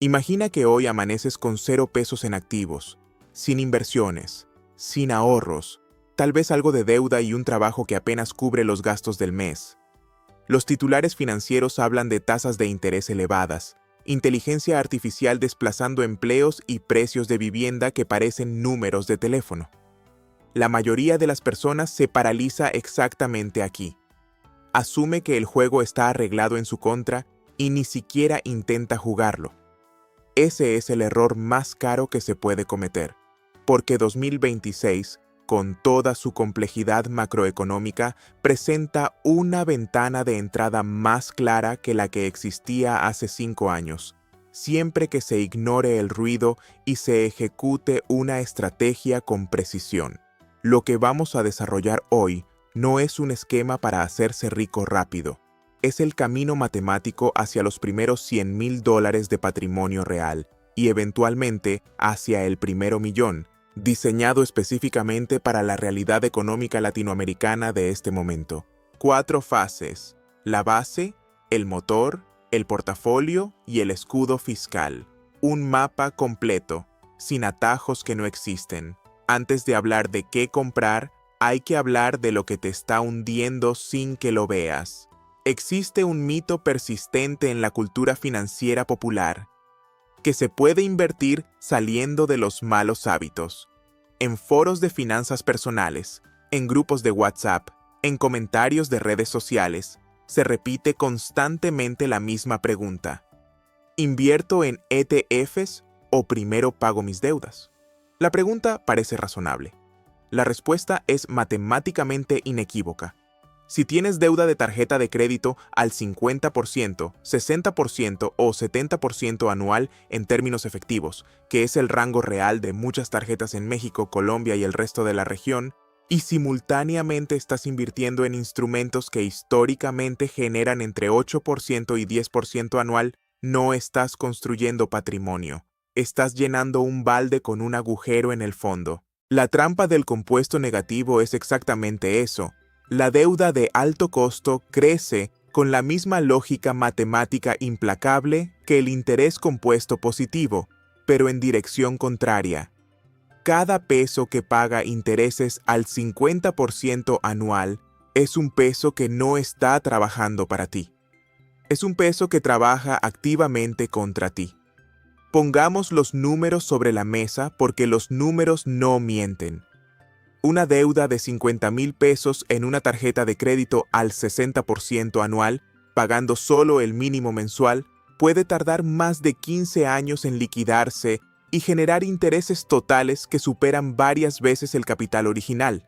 Imagina que hoy amaneces con 0 pesos en activos, sin inversiones, sin ahorros, tal vez algo de deuda y un trabajo que apenas cubre los gastos del mes. Los titulares financieros hablan de tasas de interés elevadas, inteligencia artificial desplazando empleos y precios de vivienda que parecen números de teléfono. La mayoría de las personas se paraliza exactamente aquí. Asume que el juego está arreglado en su contra y ni siquiera intenta jugarlo. Ese es el error más caro que se puede cometer, porque 2026, con toda su complejidad macroeconómica, presenta una ventana de entrada más clara que la que existía hace 5 años, siempre que se ignore el ruido y se ejecute una estrategia con precisión. Lo que vamos a desarrollar hoy no es un esquema para hacerse rico rápido. Es el camino matemático hacia los primeros $100,000 de patrimonio real y eventualmente hacia el primero millón, diseñado específicamente para la realidad económica latinoamericana de este momento. 4 fases: la base, el motor, el portafolio y el escudo fiscal. Un mapa completo, sin atajos que no existen. Antes de hablar de qué comprar, hay que hablar de lo que te está hundiendo sin que lo veas. Existe un mito persistente en la cultura financiera popular, que se puede invertir saliendo de los malos hábitos. En foros de finanzas personales, en grupos de WhatsApp, en comentarios de redes sociales, se repite constantemente la misma pregunta: ¿invierto en ETFs o primero pago mis deudas? La pregunta parece razonable. La respuesta es matemáticamente inequívoca. Si tienes deuda de tarjeta de crédito al 50%, 60% o 70% anual en términos efectivos, que es el rango real de muchas tarjetas en México, Colombia y el resto de la región, y simultáneamente estás invirtiendo en instrumentos que históricamente generan entre 8% y 10% anual, no estás construyendo patrimonio. Estás llenando un balde con un agujero en el fondo. La trampa del compuesto negativo es exactamente eso. La deuda de alto costo crece con la misma lógica matemática implacable que el interés compuesto positivo, pero en dirección contraria. Cada peso que paga intereses al 50% anual es un peso que no está trabajando para ti. Es un peso que trabaja activamente contra ti. Pongamos los números sobre la mesa porque los números no mienten. Una deuda de 50,000 pesos en una tarjeta de crédito al 60% anual, pagando solo el mínimo mensual, puede tardar más de 15 años en liquidarse y generar intereses totales que superan varias veces el capital original.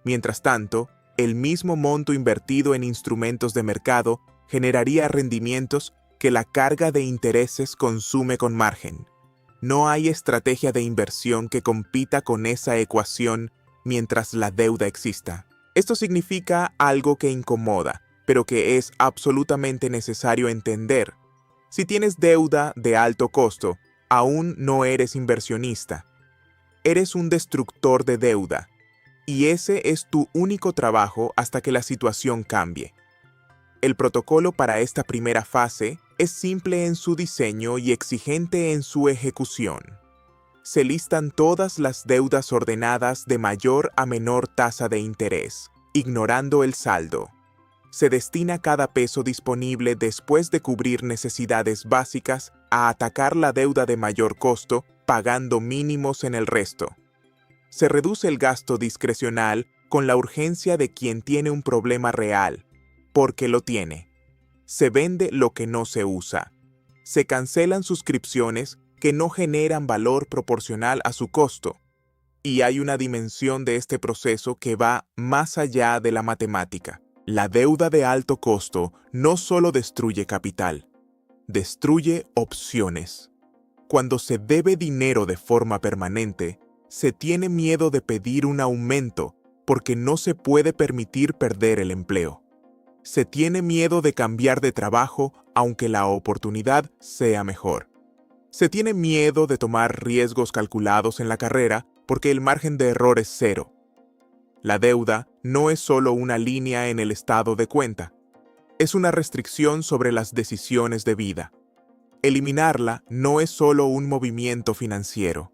Mientras tanto, el mismo monto invertido en instrumentos de mercado generaría rendimientos que la carga de intereses consume con margen. No hay estrategia de inversión que compita con esa ecuación mientras la deuda exista. Esto significa algo que incomoda, pero que es absolutamente necesario entender. Si tienes deuda de alto costo, aún no eres inversionista. Eres un destructor de deuda, y ese es tu único trabajo hasta que la situación cambie. El protocolo para esta primera fase es simple en su diseño y exigente en su ejecución. Se listan todas las deudas ordenadas de mayor a menor tasa de interés, ignorando el saldo. Se destina cada peso disponible después de cubrir necesidades básicas a atacar la deuda de mayor costo, pagando mínimos en el resto. Se reduce el gasto discrecional con la urgencia de quien tiene un problema real, porque lo tiene. Se vende lo que no se usa. Se cancelan suscripciones que no generan valor proporcional a su costo. Y hay una dimensión de este proceso que va más allá de la matemática. La deuda de alto costo no solo destruye capital, destruye opciones. Cuando se debe dinero de forma permanente, se tiene miedo de pedir un aumento porque no se puede permitir perder el empleo. Se tiene miedo de cambiar de trabajo aunque la oportunidad sea mejor. Se tiene miedo de tomar riesgos calculados en la carrera porque el margen de error es 0. La deuda no es solo una línea en el estado de cuenta. Es una restricción sobre las decisiones de vida. Eliminarla no es solo un movimiento financiero,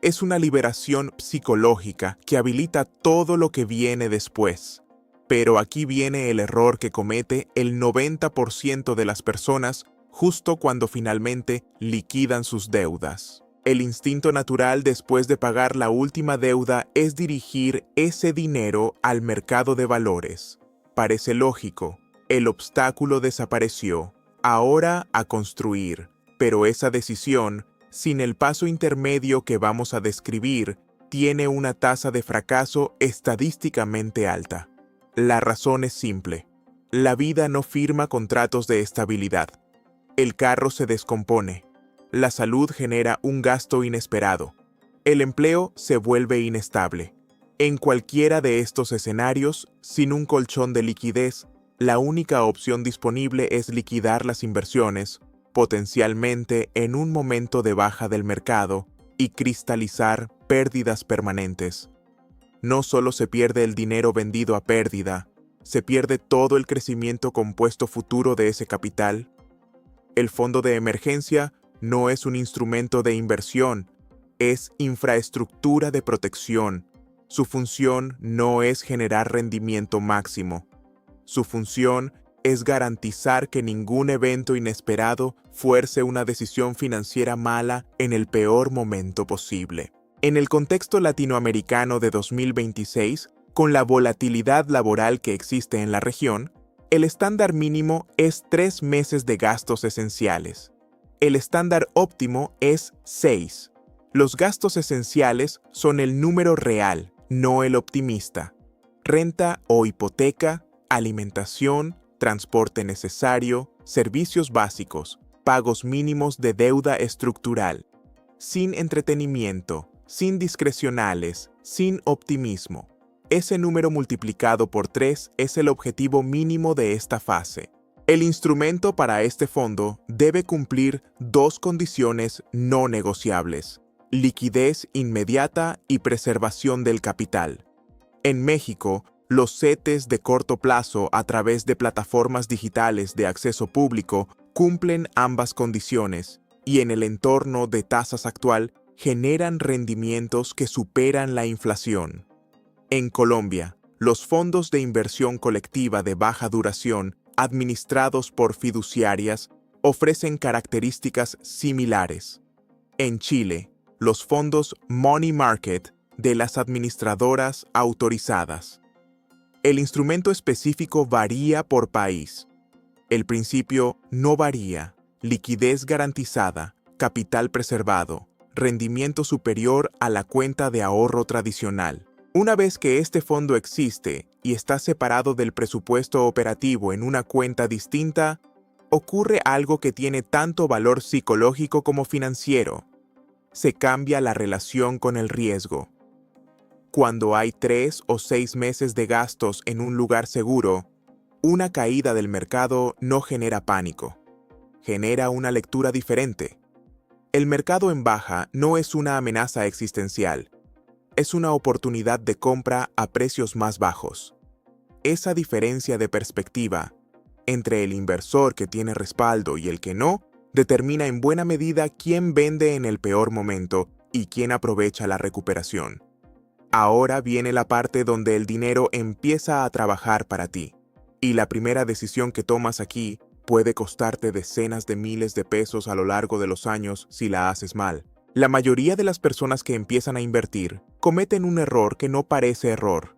es una liberación psicológica que habilita todo lo que viene después. Pero aquí viene el error que comete el 90% de las personas justo cuando finalmente liquidan sus deudas. El instinto natural después de pagar la última deuda es dirigir ese dinero al mercado de valores. Parece lógico, el obstáculo desapareció, ahora a construir, pero esa decisión, sin el paso intermedio que vamos a describir, tiene una tasa de fracaso estadísticamente alta. La razón es simple. La vida no firma contratos de estabilidad. El carro se descompone. La salud genera un gasto inesperado. El empleo se vuelve inestable. En cualquiera de estos escenarios, sin un colchón de liquidez, la única opción disponible es liquidar las inversiones, potencialmente en un momento de baja del mercado, y cristalizar pérdidas permanentes. No solo se pierde el dinero vendido a pérdida, se pierde todo el crecimiento compuesto futuro de ese capital. El fondo de emergencia no es un instrumento de inversión, es infraestructura de protección. Su función no es generar rendimiento máximo. Su función es garantizar que ningún evento inesperado fuerce una decisión financiera mala en el peor momento posible. En el contexto latinoamericano de 2026, con la volatilidad laboral que existe en la región, el estándar mínimo es 3 meses de gastos esenciales. El estándar óptimo es 6. Los gastos esenciales son el número real, no el optimista. Renta o hipoteca, alimentación, transporte necesario, servicios básicos, pagos mínimos de deuda estructural. Sin entretenimiento, sin discrecionales, sin optimismo. Ese número multiplicado por 3 es el objetivo mínimo de esta fase. El instrumento para este fondo debe cumplir 2 condiciones no negociables: liquidez inmediata y preservación del capital. En México, los CETES de corto plazo a través de plataformas digitales de acceso público cumplen ambas condiciones y en el entorno de tasas actual generan rendimientos que superan la inflación. En Colombia, los fondos de inversión colectiva de baja duración, administrados por fiduciarias, ofrecen características similares. En Chile, los fondos Money Market de las administradoras autorizadas. El instrumento específico varía por país. El principio no varía: liquidez garantizada, capital preservado, rendimiento superior a la cuenta de ahorro tradicional. Una vez que este fondo existe y está separado del presupuesto operativo en una cuenta distinta, ocurre algo que tiene tanto valor psicológico como financiero. Se cambia la relación con el riesgo. Cuando hay 3 o 6 meses de gastos en un lugar seguro, una caída del mercado no genera pánico. Genera una lectura diferente. El mercado en baja no es una amenaza existencial, es una oportunidad de compra a precios más bajos. Esa diferencia de perspectiva entre el inversor que tiene respaldo y el que no determina en buena medida quién vende en el peor momento y quién aprovecha la recuperación. Ahora viene la parte donde el dinero empieza a trabajar para ti, y la primera decisión que tomas aquí puede costarte decenas de miles de pesos a lo largo de los años si la haces mal. La mayoría de las personas que empiezan a invertir cometen un error que no parece error.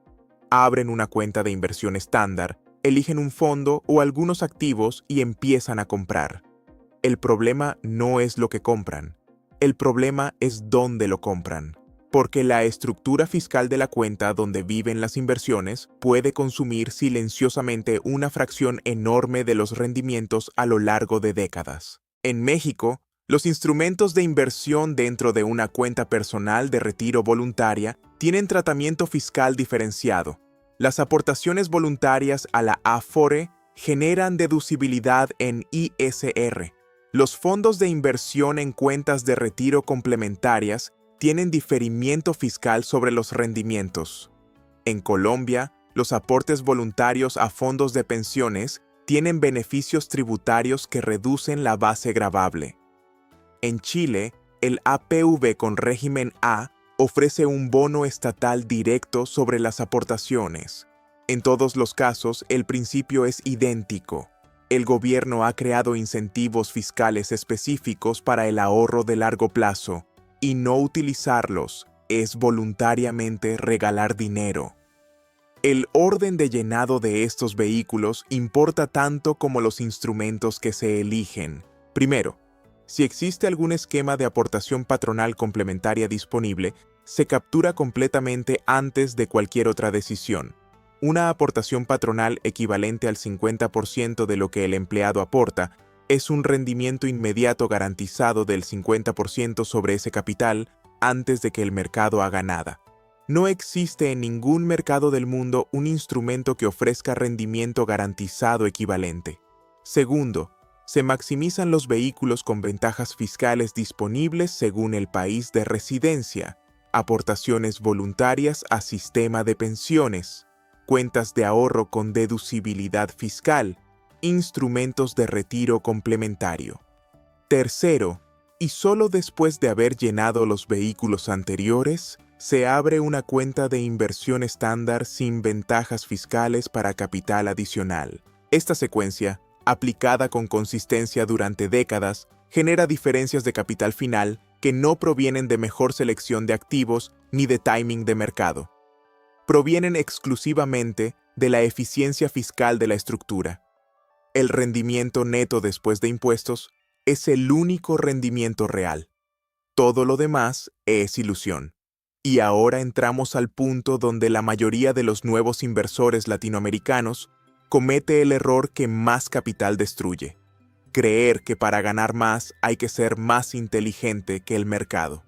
Abren una cuenta de inversión estándar, eligen un fondo o algunos activos y empiezan a comprar. El problema no es lo que compran. El problema es dónde lo compran. Porque la estructura fiscal de la cuenta donde viven las inversiones puede consumir silenciosamente una fracción enorme de los rendimientos a lo largo de décadas. En México, los instrumentos de inversión dentro de una cuenta personal de retiro voluntaria tienen tratamiento fiscal diferenciado. Las aportaciones voluntarias a la Afore generan deducibilidad en ISR. Los fondos de inversión en cuentas de retiro complementarias tienen diferimiento fiscal sobre los rendimientos. En Colombia, los aportes voluntarios a fondos de pensiones tienen beneficios tributarios que reducen la base gravable. En Chile, el APV con régimen A ofrece un bono estatal directo sobre las aportaciones. En todos los casos, el principio es idéntico. El gobierno ha creado incentivos fiscales específicos para el ahorro de largo plazo, y no utilizarlos es voluntariamente regalar dinero. El orden de llenado de estos vehículos importa tanto como los instrumentos que se eligen. Primero, si existe algún esquema de aportación patronal complementaria disponible, se captura completamente antes de cualquier otra decisión. Una aportación patronal equivalente al 50% de lo que el empleado aporta es un rendimiento inmediato garantizado del 50% sobre ese capital antes de que el mercado haga nada. No existe en ningún mercado del mundo un instrumento que ofrezca rendimiento garantizado equivalente. Segundo, se maximizan los vehículos con ventajas fiscales disponibles según el país de residencia, aportaciones voluntarias a sistema de pensiones, cuentas de ahorro con deducibilidad fiscal, instrumentos de retiro complementario. Tercero, y solo después de haber llenado los vehículos anteriores, se abre una cuenta de inversión estándar sin ventajas fiscales para capital adicional. Esta secuencia, aplicada con consistencia durante décadas, genera diferencias de capital final que no provienen de mejor selección de activos ni de timing de mercado. Provienen exclusivamente de la eficiencia fiscal de la estructura. El rendimiento neto después de impuestos es el único rendimiento real. Todo lo demás es ilusión. Y ahora entramos al punto donde la mayoría de los nuevos inversores latinoamericanos comete el error que más capital destruye: creer que para ganar más hay que ser más inteligente que el mercado.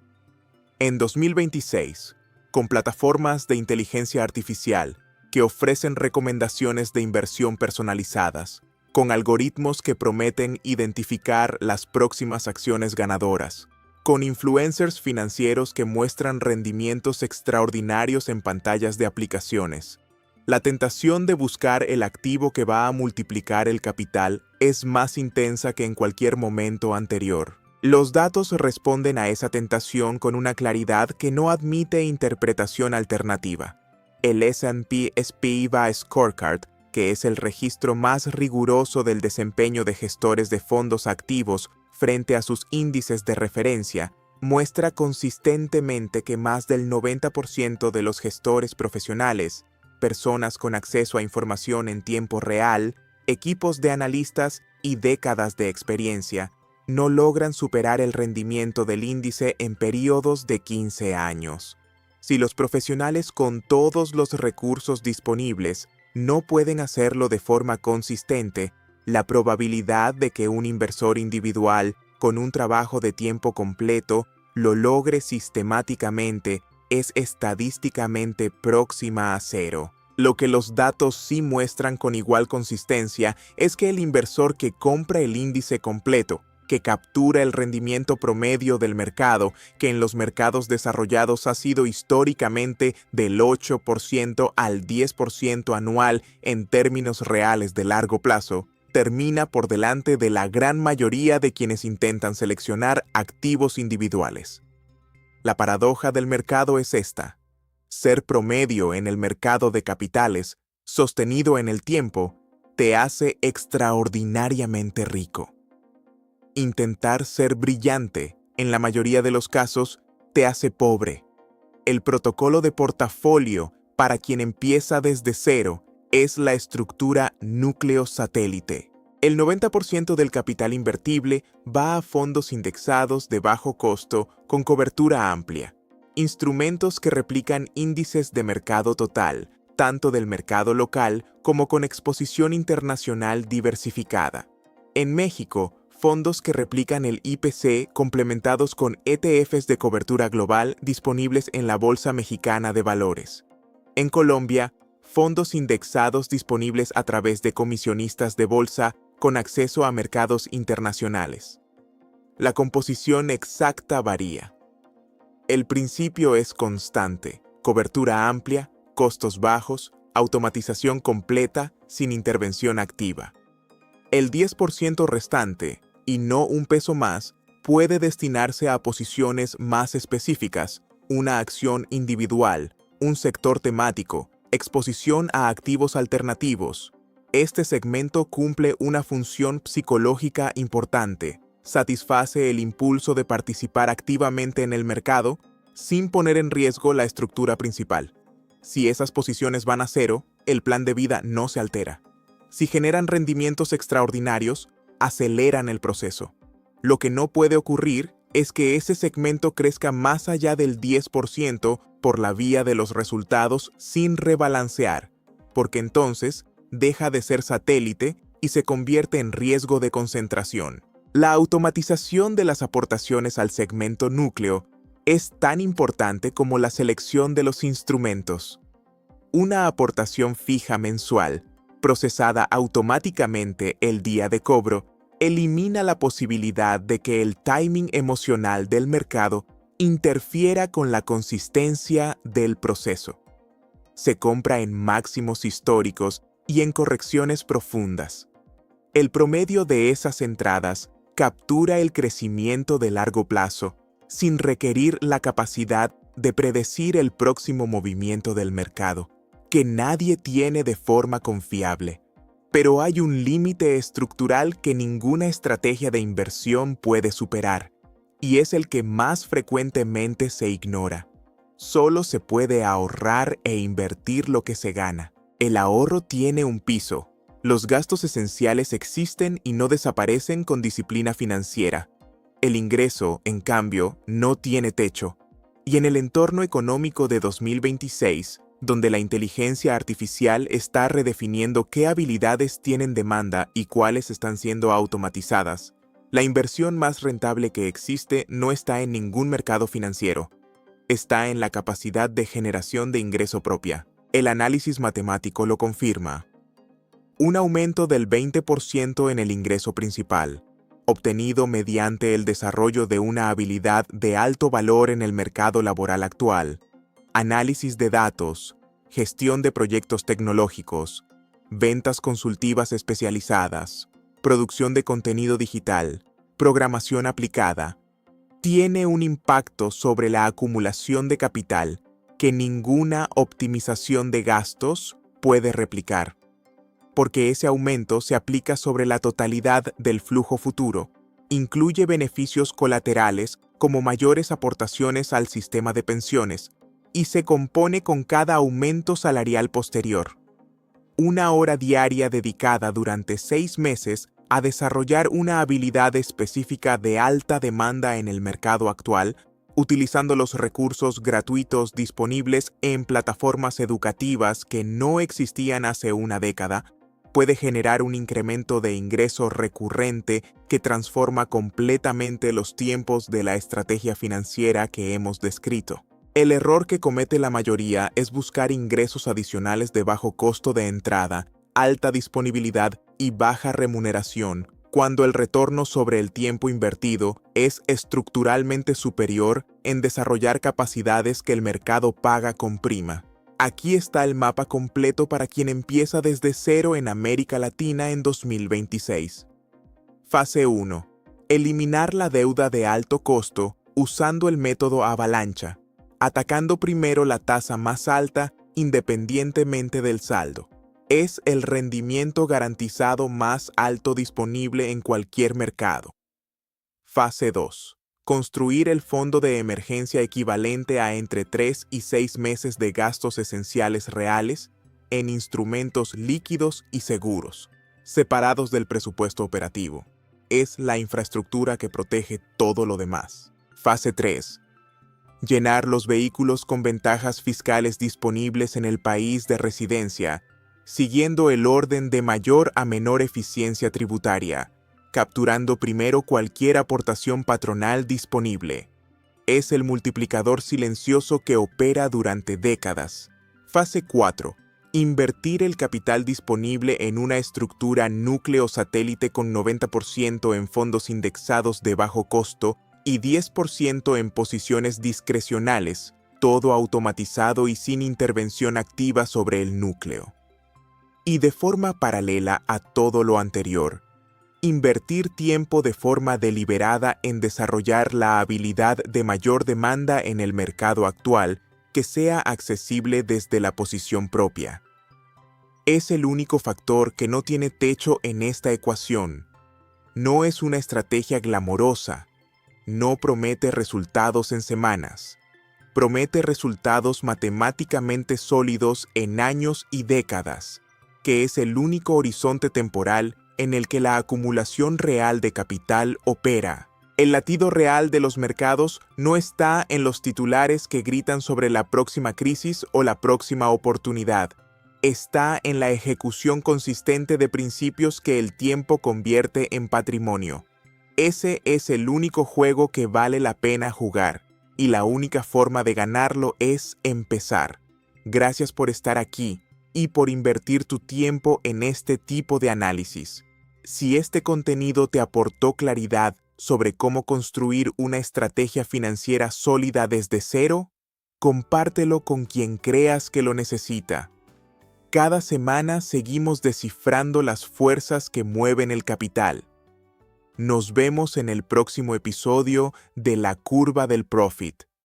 En 2026, con plataformas de inteligencia artificial que ofrecen recomendaciones de inversión personalizadas, con algoritmos que prometen identificar las próximas acciones ganadoras, con influencers financieros que muestran rendimientos extraordinarios en pantallas de aplicaciones, la tentación de buscar el activo que va a multiplicar el capital es más intensa que en cualquier momento anterior. Los datos responden a esa tentación con una claridad que no admite interpretación alternativa. El S&P SPIVA Scorecard, que es el registro más riguroso del desempeño de gestores de fondos activos frente a sus índices de referencia, muestra consistentemente que más del 90% de los gestores profesionales, personas con acceso a información en tiempo real, equipos de analistas y décadas de experiencia, no logran superar el rendimiento del índice en periodos de 15 años. Si los profesionales con todos los recursos disponibles no pueden hacerlo de forma consistente, la probabilidad de que un inversor individual con un trabajo de tiempo completo lo logre sistemáticamente es estadísticamente próxima a cero. Lo que los datos sí muestran con igual consistencia es que el inversor que compra el índice completo, que captura el rendimiento promedio del mercado, que en los mercados desarrollados ha sido históricamente del 8% al 10% anual en términos reales de largo plazo, termina por delante de la gran mayoría de quienes intentan seleccionar activos individuales. La paradoja del mercado es esta: ser promedio en el mercado de capitales, sostenido en el tiempo, te hace extraordinariamente rico. Intentar ser brillante, en la mayoría de los casos, te hace pobre. El protocolo de portafolio para quien empieza desde cero es la estructura núcleo satélite. El 90% del capital invertible va a fondos indexados de bajo costo con cobertura amplia, instrumentos que replican índices de mercado total, tanto del mercado local como con exposición internacional diversificada. En México, fondos que replican el IPC complementados con ETFs de cobertura global disponibles en la Bolsa Mexicana de Valores. En Colombia, fondos indexados disponibles a través de comisionistas de bolsa con acceso a mercados internacionales. La composición exacta varía. El principio es constante: cobertura amplia, costos bajos, automatización completa sin intervención activa. El 10% restante, y no un peso más, puede destinarse a posiciones más específicas, una acción individual, un sector temático, exposición a activos alternativos. Este segmento cumple una función psicológica importante, satisface el impulso de participar activamente en el mercado sin poner en riesgo la estructura principal. Si esas posiciones van a cero, el plan de vida no se altera. Si generan rendimientos extraordinarios, aceleran el proceso. Lo que no puede ocurrir es que ese segmento crezca más allá del 10% por la vía de los resultados sin rebalancear, porque entonces deja de ser satélite y se convierte en riesgo de concentración. La automatización de las aportaciones al segmento núcleo es tan importante como la selección de los instrumentos. Una aportación fija mensual, procesada automáticamente el día de cobro, elimina la posibilidad de que el timing emocional del mercado interfiera con la consistencia del proceso. Se compra en máximos históricos y en correcciones profundas. El promedio de esas entradas captura el crecimiento de largo plazo, sin requerir la capacidad de predecir el próximo movimiento del mercado, que nadie tiene de forma confiable. Pero hay un límite estructural que ninguna estrategia de inversión puede superar, y es el que más frecuentemente se ignora. Solo se puede ahorrar e invertir lo que se gana. El ahorro tiene un piso. Los gastos esenciales existen y no desaparecen con disciplina financiera. El ingreso, en cambio, no tiene techo. Y en el entorno económico de 2026, donde la inteligencia artificial está redefiniendo qué habilidades tienen demanda y cuáles están siendo automatizadas, la inversión más rentable que existe no está en ningún mercado financiero. Está en la capacidad de generación de ingreso propia. El análisis matemático lo confirma. Un aumento del 20% en el ingreso principal, obtenido mediante el desarrollo de una habilidad de alto valor en el mercado laboral actual, análisis de datos, gestión de proyectos tecnológicos, ventas consultivas especializadas, producción de contenido digital, programación aplicada, tiene un impacto sobre la acumulación de capital que ninguna optimización de gastos puede replicar, porque ese aumento se aplica sobre la totalidad del flujo futuro, incluye beneficios colaterales como mayores aportaciones al sistema de pensiones, y se compone con cada aumento salarial posterior. Una hora diaria dedicada durante 6 meses a desarrollar una habilidad específica de alta demanda en el mercado actual, utilizando los recursos gratuitos disponibles en plataformas educativas que no existían hace una década, puede generar un incremento de ingreso recurrente que transforma completamente los tiempos de la estrategia financiera que hemos descrito. El error que comete la mayoría es buscar ingresos adicionales de bajo costo de entrada, alta disponibilidad y baja remuneración, cuando el retorno sobre el tiempo invertido es estructuralmente superior en desarrollar capacidades que el mercado paga con prima. Aquí está el mapa completo para quien empieza desde cero en América Latina en 2026. Fase 1. Eliminar la deuda de alto costo usando el método avalancha, atacando primero la tasa más alta independientemente del saldo. Es el rendimiento garantizado más alto disponible en cualquier mercado. Fase 2. Construir el fondo de emergencia equivalente a entre 3 y 6 meses de gastos esenciales reales en instrumentos líquidos y seguros, separados del presupuesto operativo. Es la infraestructura que protege todo lo demás. Fase 3. Llenar los vehículos con ventajas fiscales disponibles en el país de residencia, siguiendo el orden de mayor a menor eficiencia tributaria, capturando primero cualquier aportación patronal disponible. Es el multiplicador silencioso que opera durante décadas. Fase 4. Invertir el capital disponible en una estructura núcleo satélite con 90% en fondos indexados de bajo costo y 10% en posiciones discrecionales, todo automatizado y sin intervención activa sobre el núcleo. Y de forma paralela a todo lo anterior, Invertir tiempo de forma deliberada en desarrollar la habilidad de mayor demanda en el mercado actual que sea accesible desde la posición propia. Es el único factor que no tiene techo en esta ecuación. No es una estrategia glamorosa. No promete resultados en semanas. Promete resultados matemáticamente sólidos en años y décadas, que es el único horizonte temporal en el que la acumulación real de capital opera. El latido real de los mercados no está en los titulares que gritan sobre la próxima crisis o la próxima oportunidad. Está en la ejecución consistente de principios que el tiempo convierte en patrimonio. Ese es el único juego que vale la pena jugar, y la única forma de ganarlo es empezar. Gracias por estar aquí y por invertir tu tiempo en este tipo de análisis. Si este contenido te aportó claridad sobre cómo construir una estrategia financiera sólida desde cero, compártelo con quien creas que lo necesita. Cada semana seguimos descifrando las fuerzas que mueven el capital. Nos vemos en el próximo episodio de La Curva del Profit.